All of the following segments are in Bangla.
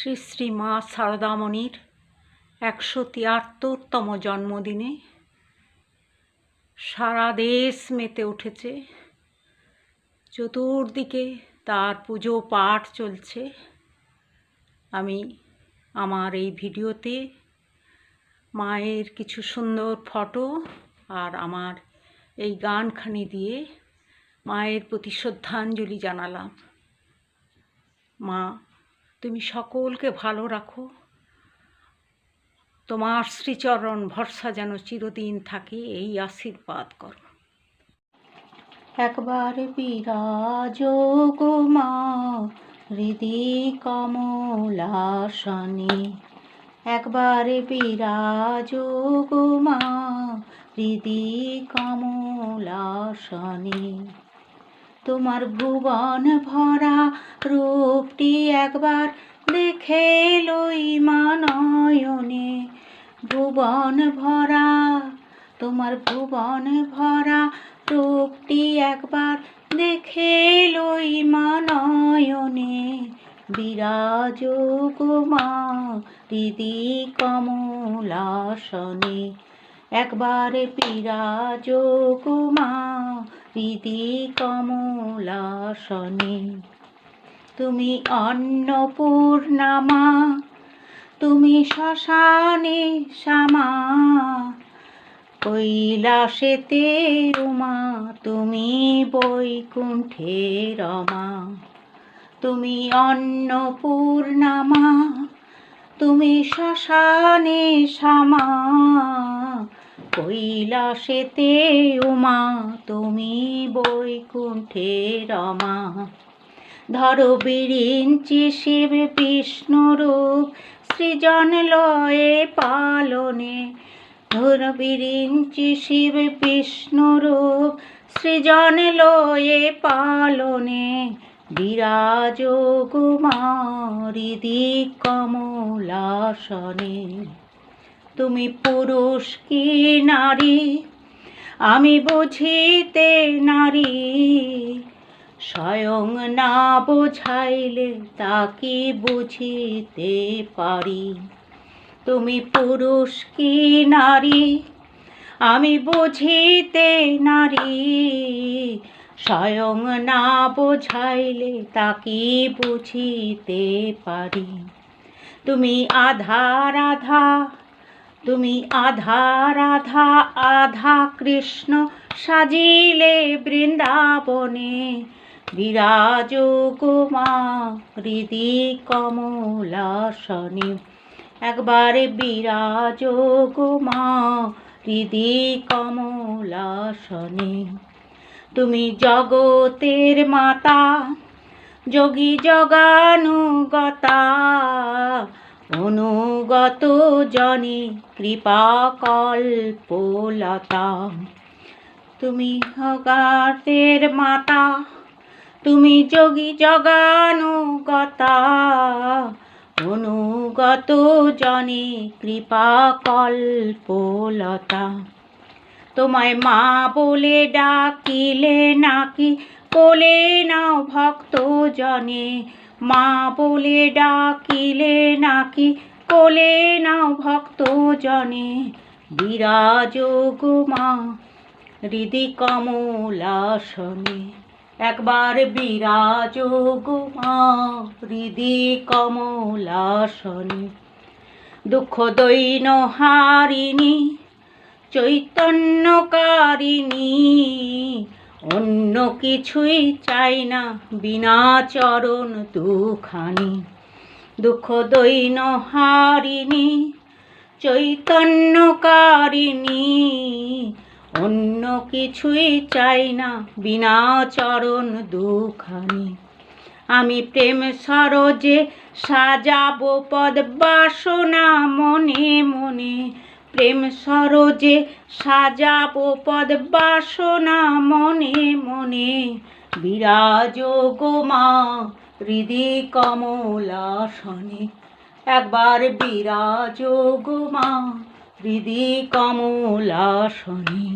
শ্রী শ্রী মা সারদামণির ১৭৩তম জন্মদিনে সারা দেশ মেতে উঠেছে। চতুর্দিকে তার পুজো পাঠ চলছে। আমি আমার এই ভিডিওতে মায়ের কিছু সুন্দর ফটো আর আমার এই গানখানি দিয়ে মায়ের প্রতি শ্রদ্ধাঞ্জলি জানালাম। মা, তুমি সকলকে ভালো রাখো, তোমার শ্রীচরণ ভরসা যেন চিরদিন থাকে, এই আশীর্বাদ করো। একবার বিরাজ গো মা হৃদি কমলাসনে, একবার বিরাজ গো মা হৃদি কমলাসনে। তোমার ভুবন ভরা রূপটি একবার দেখে লই মা নয়নে। ভুবন ভরা, তোমার ভুবন ভরা রূপটি একবার দেখে লই মা নয়নে। বিরাজ গো মা হৃদি কমলাসনে, একবার বিরাজ গো মা হৃদি কমলাসনে। তুমি অন্নপূর্ণা মা, তুমি শ্মশানে শ্যামা, কৈলাসেতে উমা, তুমি বৈকুণ্ঠে রমা। তুমি অন্নপূর্ণা মা, তুমি শ্মশানে শ্যামা, কৈলাসেতে উমা, তুমি বৈকুণ্ঠে রমা। ধরো বিরিঞ্চি শিব বিষ্ণুরূপ সৃজন লয়ে পালনে। ধরো বিরিঞ্চি শিব বিষ্ণুরূপ সৃজন লয়ে পালনে। বিরাজ গো মা হৃদি কমলাসনে। তুমি পুরুষ কি নারী আমি বুঝিতে নারী, স্বয়ং না বোঝাইলে তাকে বুঝিতে পারি। তুমি পুরুষ কি নারী আমি বুঝিতে নারী, স্বয়ং না বোঝাইলে তাকে বুঝিতে পারি। তুমি আধা রাধা, তুমি আধা রাধা আধা কৃষ্ণ সাজিলে বৃন্দাবনে। বিরাজ গো মা হৃদি কমলাসনে, একবার বিরাজ গো মা হৃদি কমলাসনে। তুমি জগতের মাতা যোগী জগানুগতা, অনুগত জনে কৃপা কল্পলতা। তুমি জগতের মাতা, তুমি যোগী জগানুগতা, অনুগত জনে কৃপা কল্পলতা। তোমায় মা বলে ডাকিলে নাকি কোলে নাও ভক্ত জনে। মা বলে ডাকিলে নাকি কোলে নাও ভক্ত জনে। বিরাজ গো মা হৃদি কমলাসনে, একবার বিরাজ গো মা হৃদি কমলাসনে। দুঃখ দৈন হারিণী চৈতন্যকারিণী, অন্য কিছুই চাই না বিনা চরণ দুখানি। দুঃখ দৈন হারিণী চৈতন্যকারিণী, অন্য কিছুই চাই না বিনা চরণ দুখানি। আমি প্রেম সরোজে সাজাবো পদ বাসনা মনে মনে। প্রেম সরোজে সাজাবো পদ বাসনা মনে মনে। বিরাজ গো মা হৃদি কমলাসনে, একবার বিরাজ গো মা হৃদি কমলাসনে।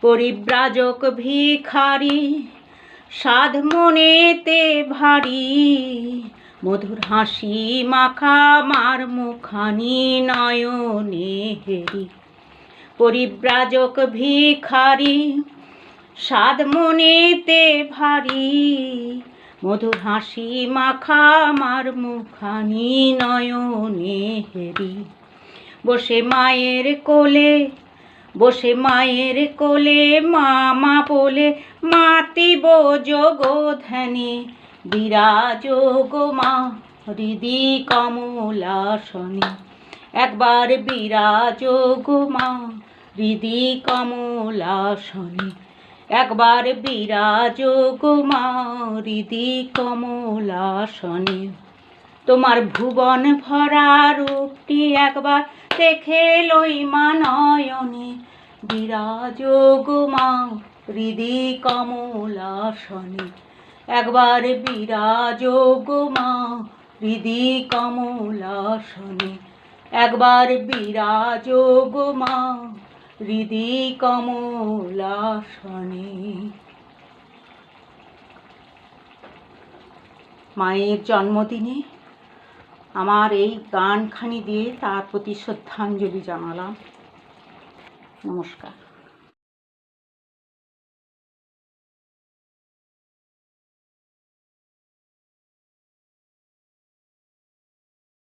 পরিব্রাজক ভিখারি সাধ মনেতে ভারী, মধুর হাসি মাখা মার মুখানি নয়নে হেরি, পরিব্রাজক ভিখারি সাদ মনেতে ভারী, মধুর হাসি মাখা মার মুখানি নয়নে হেরি। বসে মায়ের কোলে, বসে মায়ের কোলে মামা বলে মাতিব যোগ ধ্যানে, বিরাজ গো মা হৃদি কমলাসনে। একবার বিরাজ গো মা হৃদি কমলাসনে, একবার বিরাজ গো মা হৃদি কমলাসনে। তোমার ভুবন ভরা রূপটি একবার দেখে লই মা নয়নে, বিরাজ গো মা হৃদি কমলাসনে, একবার বিরাজ গো মা হৃদি কমলাসনে, একবার বিরাজ গো মা হৃদি কমলাসনে। মায়ের জন্মদিনে আমার এই গানখানি দিয়ে তার প্রতি শ্রদ্ধাঞ্জলি জানালাম। নমস্কার।